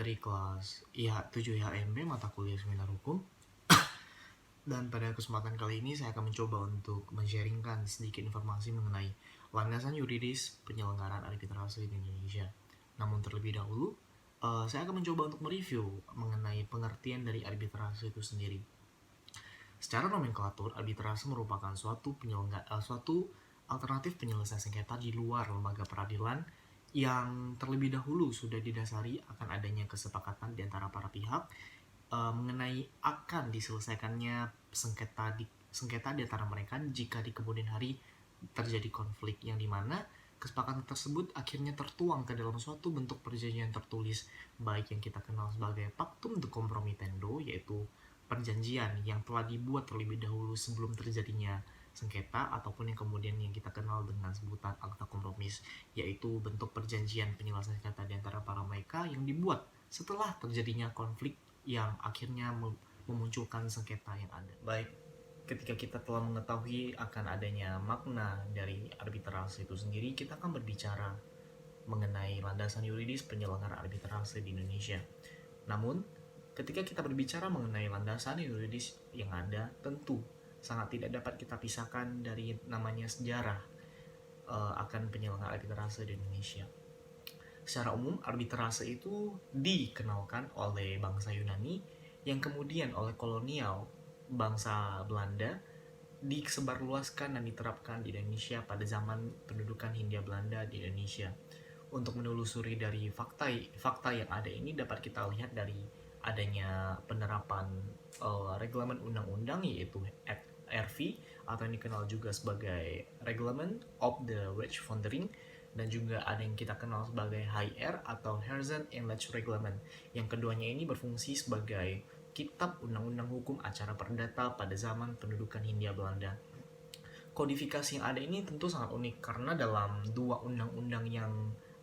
dari kelas 7 IHMB mata kuliah Seminar Hukum. Dan pada kesempatan kali ini saya akan mencoba untuk men-sharingkan sedikit informasi mengenai landasan yuridis penyelenggaraan arbitrase di Indonesia. Namun terlebih dahulu, saya akan mencoba untuk mereview mengenai pengertian dari arbitrase itu sendiri. Secara nomenklatur, arbitrase merupakan suatu alternatif penyelesaian sengketa di luar lembaga peradilan yang terlebih dahulu sudah didasari akan adanya kesepakatan di antara para pihak mengenai akan diselesaikannya sengketa di antara mereka jika di kemudian hari terjadi konflik, yang dimana kesepakatan tersebut akhirnya tertuang ke dalam suatu bentuk perjanjian tertulis, baik yang kita kenal sebagai Pactum de Compromitendo, yaitu perjanjian yang telah dibuat terlebih dahulu sebelum terjadinya sengketa, ataupun yang kemudian yang kita kenal dengan sebutan akta kompromis, yaitu bentuk perjanjian penyelesaian sengketa di antara para mereka yang dibuat setelah terjadinya konflik yang akhirnya memunculkan sengketa yang ada. Baik, ketika kita telah mengetahui akan adanya makna dari arbitrase itu sendiri, kita akan berbicara mengenai landasan yuridis penyelenggaraan arbitrase di Indonesia. Namun, ketika kita berbicara mengenai landasan yuridis yang ada, tentu sangat tidak dapat kita pisahkan dari namanya sejarah akan penyelenggaraan arbitrase di Indonesia. Secara umum, arbitrase itu dikenalkan oleh bangsa Yunani yang kemudian oleh kolonial bangsa Belanda disebarluaskan dan diterapkan di Indonesia pada zaman pendudukan Hindia Belanda di Indonesia. Untuk menelusuri dari fakta yang ada ini dapat kita lihat dari adanya penerapan reglamen undang-undang, yaitu RV atau yang dikenal juga sebagai Reglement of the Rechtsvorschriften, dan juga ada yang kita kenal sebagai HR atau Herzen-Inleiding Reglement. Yang keduanya ini berfungsi sebagai kitab undang-undang hukum acara perdata pada zaman pendudukan Hindia Belanda. Kodifikasi yang ada ini tentu sangat unik karena dalam dua undang-undang yang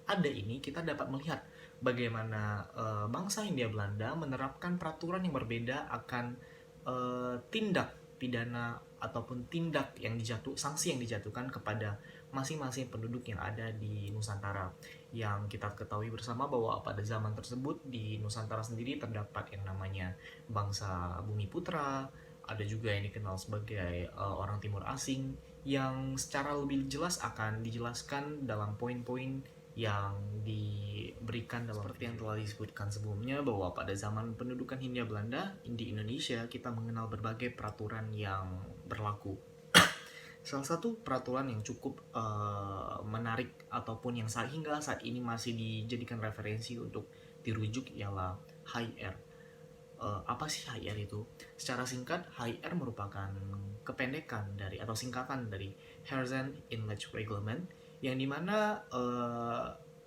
ada ini kita dapat melihat bagaimana bangsa Hindia Belanda menerapkan peraturan yang berbeda akan tindak pidana ataupun sanksi yang dijatuhkan kepada masing-masing penduduk yang ada di Nusantara. Yang kita ketahui bersama bahwa pada zaman tersebut di Nusantara sendiri terdapat yang namanya bangsa Bumi Putra, ada juga yang dikenal sebagai orang timur asing, yang secara lebih jelas akan dijelaskan dalam poin-poin yang diberikan dalam seperti yang telah disebutkan sebelumnya, bahwa pada zaman pendudukan Hindia Belanda di Indonesia kita mengenal berbagai peraturan yang berlaku. Salah satu peraturan yang cukup menarik ataupun yang hingga saat ini masih dijadikan referensi untuk dirujuk ialah HR. Apa sih HR itu? Secara singkat, HR merupakan kependekan dari atau singkatan dari Herzen-Inleiding Reglement, yang dimana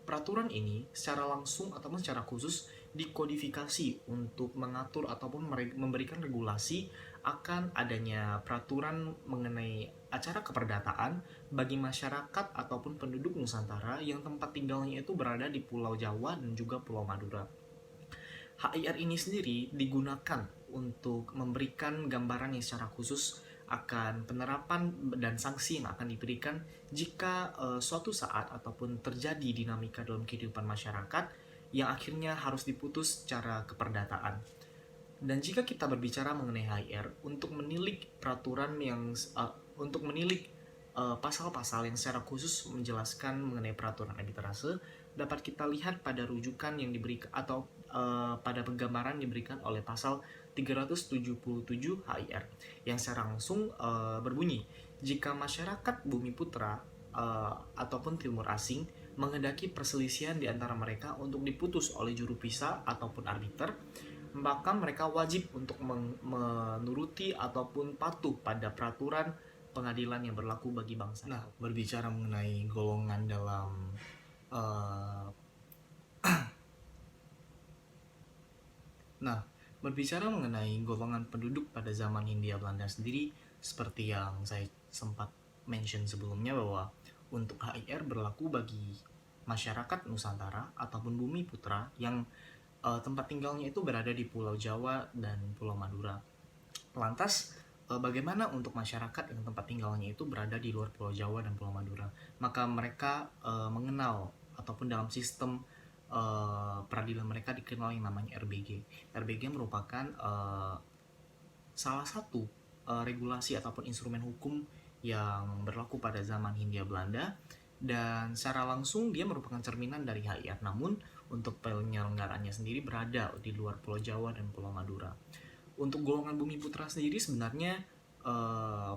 peraturan ini secara langsung ataupun secara khusus dikodifikasi untuk mengatur ataupun memberikan regulasi akan adanya peraturan mengenai acara keperdataan bagi masyarakat ataupun penduduk Nusantara yang tempat tinggalnya itu berada di Pulau Jawa dan juga Pulau Madura. HIR ini sendiri digunakan untuk memberikan gambaran yang secara khusus akan penerapan dan sanksi yang akan diberikan jika suatu saat ataupun terjadi dinamika dalam kehidupan masyarakat yang akhirnya harus diputus secara keperdataan. Dan jika kita berbicara mengenai HIR, untuk menilik peraturan yang pasal-pasal yang secara khusus menjelaskan mengenai peraturan arbitrase, dapat kita lihat pada rujukan yang diberikan atau pada penggambaran diberikan oleh pasal 377 HIR yang secara langsung berbunyi, jika masyarakat Bumi Putra ataupun timur asing menghendaki perselisihan di antara mereka untuk diputus oleh juru pisah ataupun arbiter, maka mereka wajib untuk menuruti ataupun patuh pada peraturan pengadilan yang berlaku bagi bangsa. Nah, berbicara mengenai golongan dalam berbicara mengenai golongan penduduk pada zaman Hindia Belanda sendiri, seperti yang saya sempat mention sebelumnya, bahwa untuk HIR berlaku bagi masyarakat Nusantara ataupun Bumi Putra yang tempat tinggalnya itu berada di Pulau Jawa dan Pulau Madura. Lantas, bagaimana untuk masyarakat yang tempat tinggalnya itu berada di luar Pulau Jawa dan Pulau Madura? Maka mereka mengenal ataupun dalam sistem peradilan mereka dikenal yang namanya RBG. RBG merupakan salah satu regulasi ataupun instrumen hukum yang berlaku pada zaman Hindia Belanda, dan secara langsung dia merupakan cerminan dari HIR, namun untuk penyelenggaraannya sendiri berada di luar Pulau Jawa dan Pulau Madura. Untuk golongan Bumi Putra sendiri sebenarnya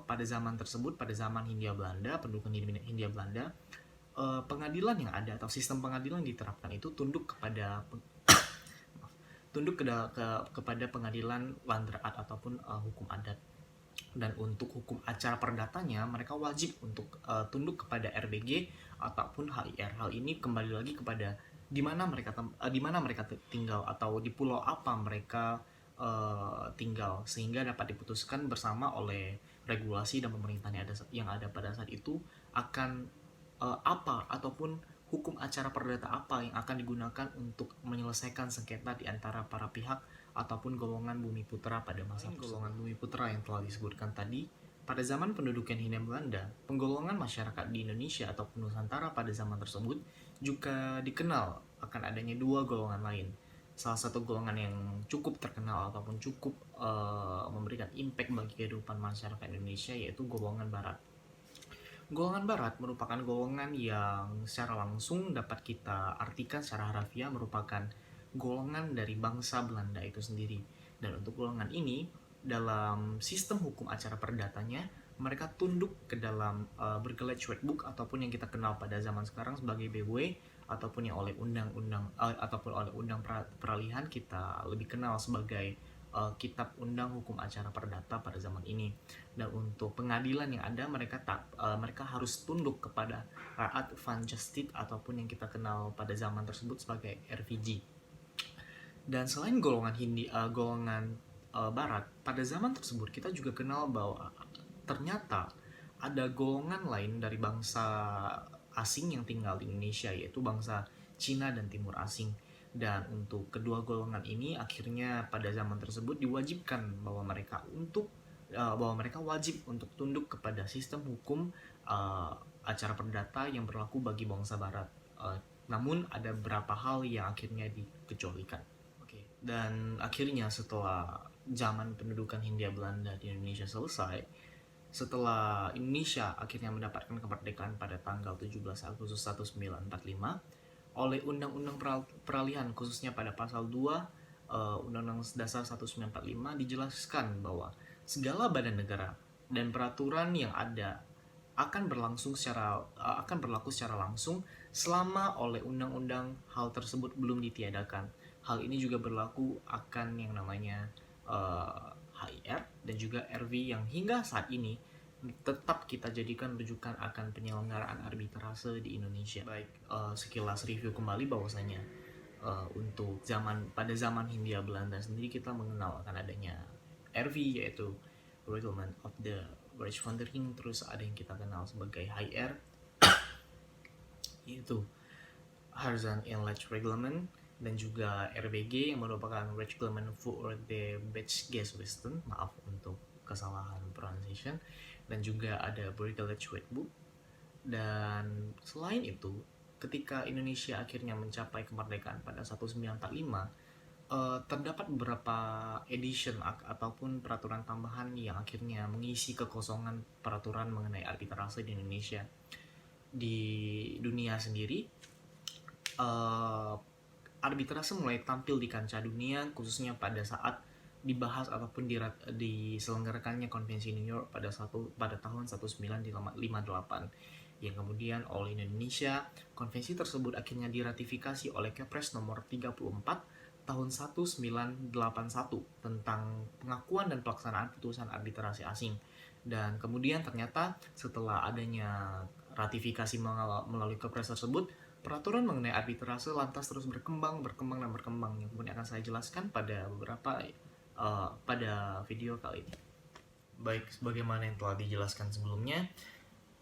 pada zaman tersebut, pada zaman Hindia Belanda, pendudukan Hindia Belanda, pengadilan yang ada atau sistem pengadilan yang diterapkan itu tunduk kepada kepada pengadilan Landraat ataupun hukum adat. Dan untuk hukum acara perdatanya mereka wajib untuk tunduk kepada RBG ataupun HIR. Hal ini kembali lagi kepada di mana mereka tinggal atau di pulau apa mereka tinggal, sehingga dapat diputuskan bersama oleh regulasi dan pemerintahan yang ada pada saat itu akan apa ataupun hukum acara perdata apa yang akan digunakan untuk menyelesaikan sengketa di antara para pihak ataupun golongan Bumi Putra pada masa tersebut. Golongan Bumi Putra yang telah disebutkan tadi, pada zaman pendudukan Hindia Belanda, penggolongan masyarakat di Indonesia ataupun Nusantara pada zaman tersebut juga dikenal akan adanya dua golongan lain. Salah satu golongan yang cukup terkenal ataupun cukup memberikan impact bagi kehidupan masyarakat Indonesia yaitu golongan Barat. Golongan Barat merupakan golongan yang secara langsung dapat kita artikan secara harfiah merupakan golongan dari bangsa Belanda itu sendiri. Dan untuk golongan ini, dalam sistem hukum acara perdatanya, mereka tunduk ke dalam Burgerlijk-Wetboek ataupun yang kita kenal pada zaman sekarang sebagai BW, ataupun yang oleh undang-undang ataupun oleh undang peralihan kita lebih kenal sebagai Kitab Undang Hukum Acara Perdata pada zaman ini. Dan untuk pengadilan yang ada, mereka harus tunduk kepada Raad van Justice ataupun yang kita kenal pada zaman tersebut sebagai RVG. Dan selain golongan Barat, pada zaman tersebut kita juga kenal bahwa ternyata ada golongan lain dari bangsa asing yang tinggal di Indonesia, yaitu bangsa Cina dan Timur Asing. Dan untuk kedua golongan ini akhirnya pada zaman tersebut diwajibkan bahwa mereka wajib untuk tunduk kepada sistem hukum acara perdata yang berlaku bagi bangsa Barat. Namun ada beberapa hal yang akhirnya dikecualikan. Dan akhirnya setelah zaman pendudukan Hindia Belanda di Indonesia selesai, setelah Indonesia akhirnya mendapatkan kemerdekaan pada tanggal 17 Agustus 1945 oleh Undang-Undang Peralihan, khususnya pada pasal 2 Undang-Undang Dasar 1945 dijelaskan bahwa segala badan negara dan peraturan yang ada akan berlaku secara langsung selama oleh undang-undang hal tersebut belum ditiadakan. Hal ini juga berlaku akan yang namanya HIR dan juga RV yang hingga saat ini tetap kita jadikan rujukan akan penyelenggaraan arbitrase di Indonesia. Baik, sekilas review kembali bahwasanya untuk pada zaman Hindia Belanda sendiri kita mengenal akan adanya RV, yaitu Reglement of the Reichsverfassung, terus ada yang kita kenal sebagai HIR yaitu Harzan Inlet Reglement, dan juga RBG yang merupakan Reglement for the Berchtesgaden, maaf untuk kesalahan pronunciation, dan juga ada Burgerlijk-Wetboek. Dan selain itu, ketika Indonesia akhirnya mencapai kemerdekaan pada 1945, terdapat beberapa edition ataupun peraturan tambahan yang akhirnya mengisi kekosongan peraturan mengenai arbitrase di Indonesia. Di dunia sendiri, arbitrase mulai tampil di kancah dunia, khususnya pada saat dibahas ataupun diselenggarakannya Konvensi New York pada tahun 1958, yang kemudian oleh Indonesia. Konvensi tersebut akhirnya diratifikasi oleh Kepres nomor 34 tahun 1981 tentang pengakuan dan pelaksanaan putusan arbitrasi asing. Dan kemudian ternyata setelah adanya ratifikasi melalui Kepres tersebut, peraturan mengenai arbitrase lantas terus berkembang, yang kemudian akan saya jelaskan pada video kali ini. Baik, sebagaimana yang telah dijelaskan sebelumnya,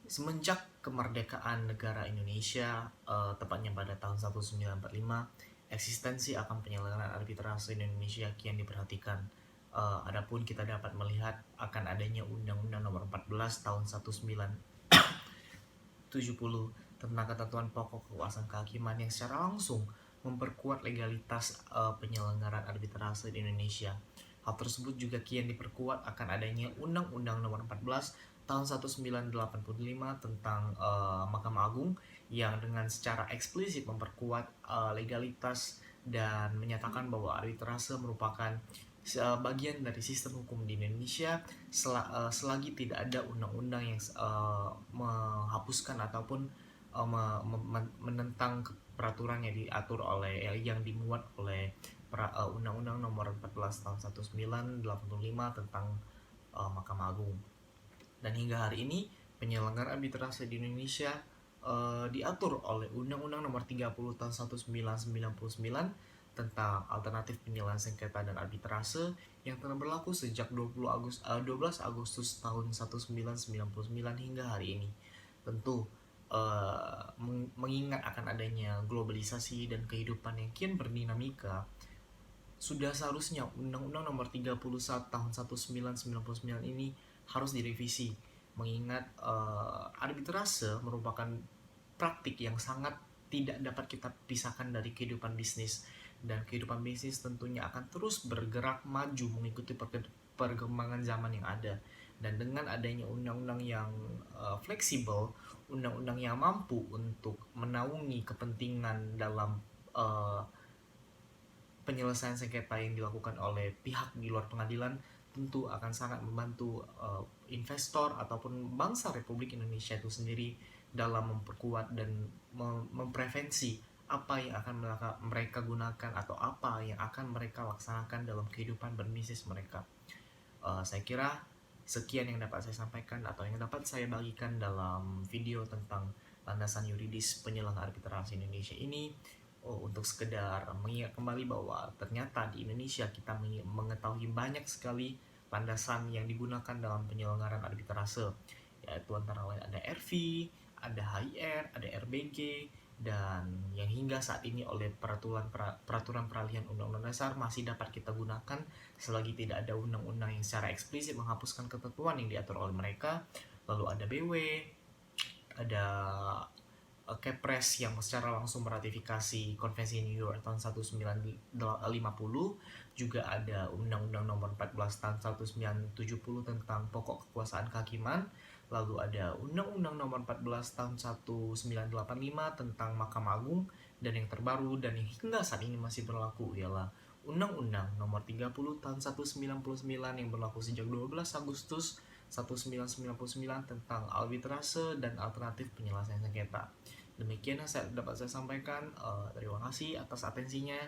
semenjak kemerdekaan negara Indonesia, tepatnya pada tahun 1945, eksistensi akan penyelenggaraan arbitrase di Indonesia kian diperhatikan. Adapun kita dapat melihat akan adanya Undang-Undang Nomor 14 tahun 1970 tentang ketentuan pokok kekuasaan kehakiman yang secara langsung memperkuat legalitas penyelenggaraan arbitrase di Indonesia. Hal tersebut juga kian diperkuat akan adanya Undang-Undang Nomor 14 tahun 1985 tentang Mahkamah Agung yang dengan secara eksplisit memperkuat legalitas dan menyatakan bahwa arbitrase merupakan bagian dari sistem hukum di Indonesia selagi tidak ada undang-undang yang menghapuskan ataupun menentang peraturan yang diatur oleh yang dimuat oleh Undang-Undang Nomor 14 tahun 1985 tentang Mahkamah Agung. Dan hingga hari ini penyelenggaraan arbitrase di Indonesia diatur oleh Undang-Undang Nomor 30 tahun 1999 tentang alternatif penyelesaian sengketa dan arbitrase yang telah berlaku sejak 12 Agustus tahun 1999 hingga hari ini. Tentu mengingat akan adanya globalisasi dan kehidupan yang kian berdinamika, sudah seharusnya Undang-Undang Nomor 31 tahun 1999 ini harus direvisi, mengingat arbitrase merupakan praktik yang sangat tidak dapat kita pisahkan dari kehidupan bisnis, dan kehidupan bisnis tentunya akan terus bergerak maju mengikuti perkembangan zaman yang ada. Dan dengan adanya undang-undang yang fleksibel, undang-undang yang mampu untuk menaungi kepentingan dalam penyelesaian sengketa yang dilakukan oleh pihak di luar pengadilan, tentu akan sangat membantu investor ataupun bangsa Republik Indonesia itu sendiri dalam memperkuat dan memprevensi apa yang akan mereka gunakan atau apa yang akan mereka laksanakan dalam kehidupan berbisnis mereka. Saya kira sekian yang dapat saya sampaikan atau yang dapat saya bagikan dalam video tentang landasan yuridis penyelenggaraan arbitrase Indonesia ini. Untuk sekedar mengingat kembali bahwa ternyata di Indonesia kita mengetahui banyak sekali landasan yang digunakan dalam penyelenggaraan arbitrase, yaitu antara lain ada RV, ada HIR, ada RBG, dan yang hingga saat ini oleh peraturan peralihan undang-undang dasar masih dapat kita gunakan selagi tidak ada undang-undang yang secara eksplisit menghapuskan ketentuan yang diatur oleh mereka. Lalu ada BW, ada Kepres yang secara langsung meratifikasi Konvensi New York tahun 1950, juga ada Undang-Undang Nomor 14 tahun 1970 tentang pokok kekuasaan kehakiman, lalu ada Undang-Undang Nomor 14 tahun 1985 tentang Mahkamah Agung, dan yang terbaru dan yang hingga saat ini masih berlaku ialah Undang-Undang Nomor 30 tahun 1999 yang berlaku sejak 12 Agustus 1999 tentang arbitrase dan alternatif penyelesaian sengketa. Demikian yang dapat saya sampaikan. Terima kasih atas atensinya.